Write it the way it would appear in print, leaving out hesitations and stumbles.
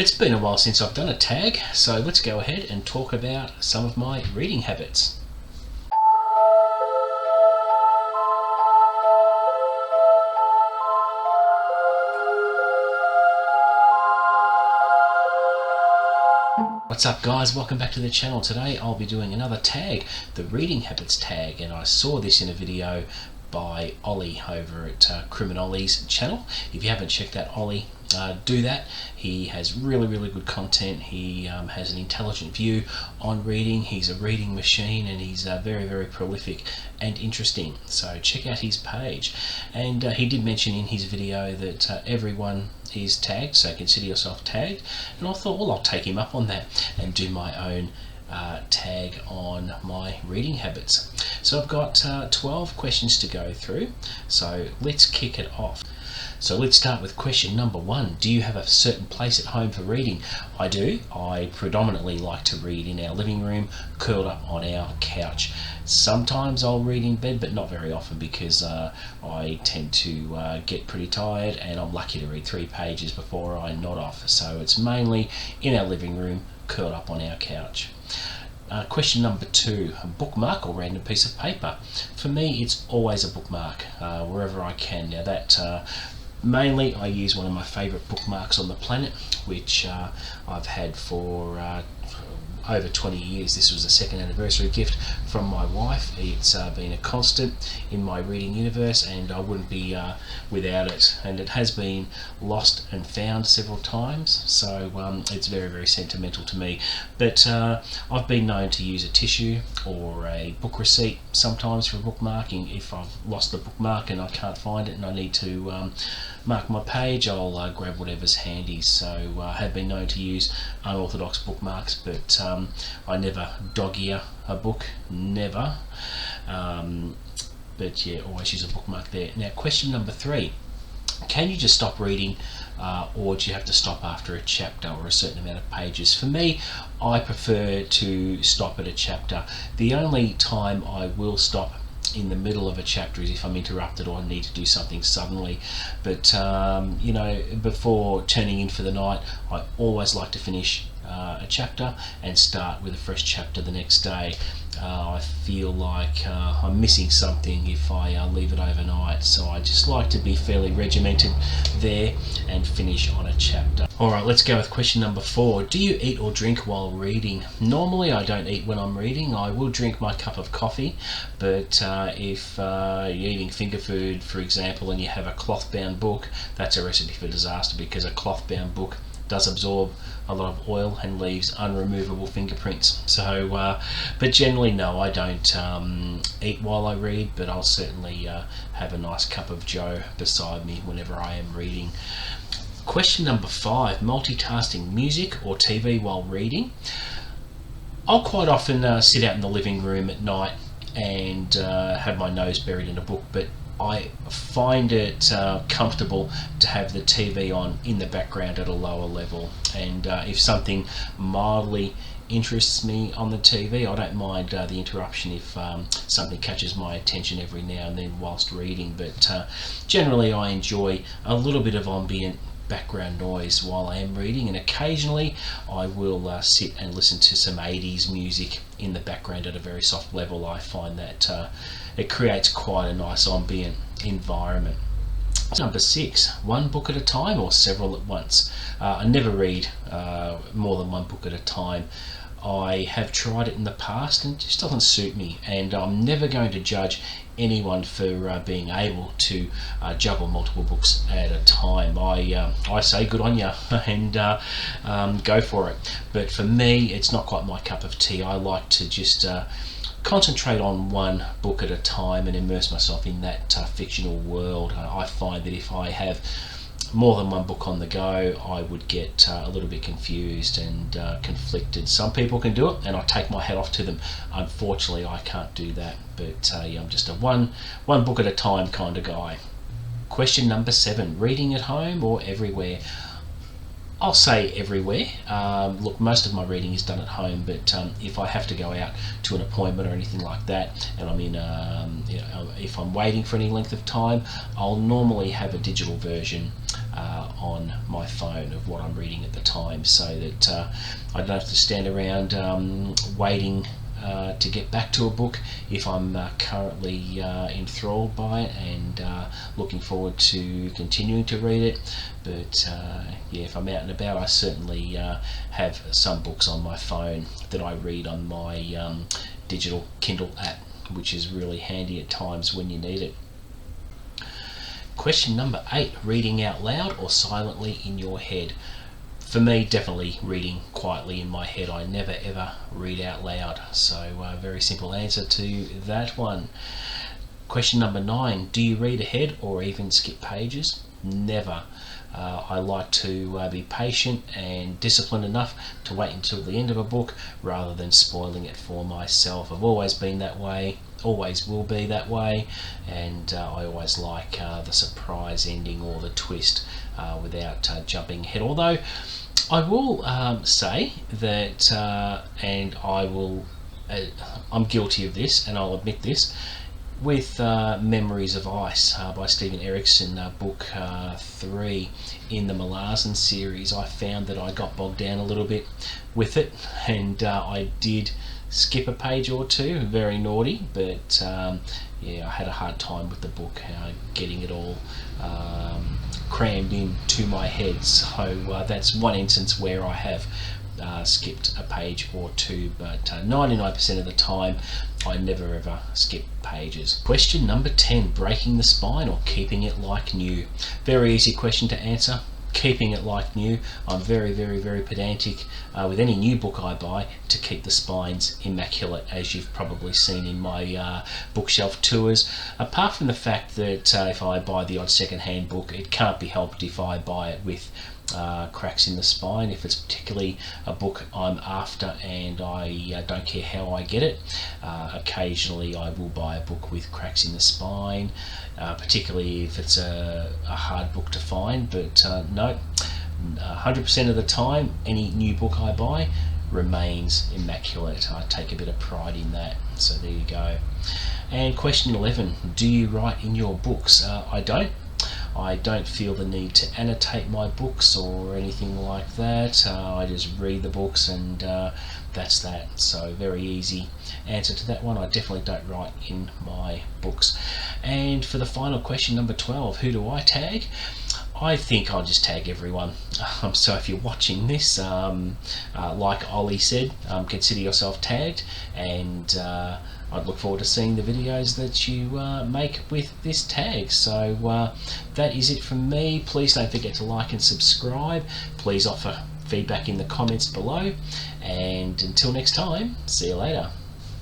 It's been a while since I've done a tag, so let's go ahead and talk about some of my reading habits. What's up guys, welcome back to the channel. Today I'll be doing another tag, the reading habits tag, and I saw this in a video by Olly over at Olly's channel. If you haven't checked out Olly, do that. He has really good content. He has an intelligent view on reading. He's a reading machine, and he's very prolific and interesting, so check out his page. And he did mention in his video that everyone is tagged, so consider yourself tagged, and I thought, well, I'll take him up on that and do my own tag on my reading habits. So I've got 12 questions to go through, so let's kick it off. So let's start with question number 1. Do you have a certain place at home for reading? I do. I predominantly like to read in our living room, curled up on our couch. Sometimes I'll read in bed, but not very often, because I tend to get pretty tired, and I'm lucky to read 3 pages before I nod off. So it's mainly in our living room, curled up on our couch. Question number 2, a bookmark or random piece of paper? For me, it's always a bookmark, wherever I can. Now that mainly I use one of my favourite bookmarks on the planet, which I've had for over 20 years. This was a second anniversary gift from my wife. It's been a constant in my reading universe, and I wouldn't be without it. And it has been lost and found several times, so it's very sentimental to me. But I've been known to use a tissue or a book receipt sometimes for bookmarking. If I've lost the bookmark and I can't find it and I need to mark my page, I'll grab whatever's handy. So I have been known to use unorthodox bookmarks, but I never dog-ear a book, never. But yeah, always use a bookmark there. Now, question number 3. Can you just stop reading, or do you have to stop after a chapter or a certain amount of pages? For me, I prefer to stop at a chapter. The only time I will stop in the middle of a chapter is if I'm interrupted or I need to do something suddenly. But you know, before turning in for the night, I always like to finish a chapter and start with a fresh chapter the next day. I feel like I'm missing something if I leave it overnight, so I just like to be fairly regimented there and finish on a chapter. Alright, let's go with question number 4. Do you eat or drink while reading? Normally I don't eat when I'm reading. I will drink my cup of coffee, but if you're eating finger food, for example, and you have a cloth-bound book, that's a recipe for disaster, because a cloth-bound book does absorb a lot of oil and leaves unremovable fingerprints. So but generally no, I don't eat while I read, but I'll certainly have a nice cup of joe beside me whenever I am reading. Question number 5, multitasking, music or TV while reading? I'll quite often sit out in the living room at night and have my nose buried in a book, but I find it comfortable to have the TV on in the background at a lower level, and if something mildly interests me on the TV, I don't mind the interruption if something catches my attention every now and then whilst reading. But generally I enjoy a little bit of ambient background noise while I am reading, and occasionally I will sit and listen to some 80s music in the background at a very soft level. I find that it creates quite a nice ambient environment. Number 6, one book at a time or several at once? I never read more than one book at a time. I have tried it in the past and it just doesn't suit me, and I'm never going to judge anyone for being able to juggle multiple books at a time. I say good on you and go for it, but for me it's not quite my cup of tea. I like to just concentrate on one book at a time and immerse myself in that fictional world. I find that if I have more than one book on the go, I would get a little bit confused and conflicted. Some people can do it, and I take my hat off to them. Unfortunately, I can't do that, but yeah, I'm just a one book at a time kind of guy. Question number 7, reading at home or everywhere? I'll say everywhere. Look, most of my reading is done at home, but if I have to go out to an appointment or anything like that, and I'm in, you know, if I'm waiting for any length of time, I'll normally have a digital version on my phone of what I'm reading at the time, so that I don't have to stand around waiting to get back to a book if I'm currently enthralled by it and looking forward to continuing to read it. But yeah, if I'm out and about, I certainly have some books on my phone that I read on my digital Kindle app, which is really handy at times when you need it. Question number 8, reading out loud or silently in your head? For me, definitely reading quietly in my head. I never ever read out loud. So very simple answer to that one. Question number 9, do you read ahead or even skip pages? Never. I like to be patient and disciplined enough to wait until the end of a book rather than spoiling it for myself. I've always been that way, always will be that way, and I always like the surprise ending or the twist without jumping ahead. Although I will say that, and I'm guilty of this, and I'll admit this, with Memories of Ice by Stephen Erickson, book 3 in the Malazan series, I found that I got bogged down a little bit with it, and I did skip a page or two. Very naughty, but yeah, I had a hard time with the book, getting it all crammed into my head. So that's one instance where I have skipped a page or two, but 99% of the time I never ever skip pages. Question number 10, breaking the spine or keeping it like new? Very easy question to answer. Keeping it like new. I'm very pedantic with any new book I buy to keep the spines immaculate, as you've probably seen in my bookshelf tours. Apart from the fact that if I buy the odd second-hand book, it can't be helped if I buy it with cracks in the spine. If it's particularly a book I'm after and I don't care how I get it, occasionally I will buy a book with cracks in the spine, particularly if it's a hard book to find. But no, 100% of the time any new book I buy remains immaculate. I take a bit of pride in that. So there you go. And question 11, do you write in your books? I don't. I don't feel the need to annotate my books or anything like that. I just read the books and that's that. So very easy answer to that one. I definitely don't write in my books. And for the final question, number 12, who do I tag? I think I'll just tag everyone. So if you're watching this, like Olly said, consider yourself tagged, and I'd look forward to seeing the videos that you make with this tag. So that is it from me. Please don't forget to like and subscribe. Please offer feedback in the comments below, and until next time, see you later.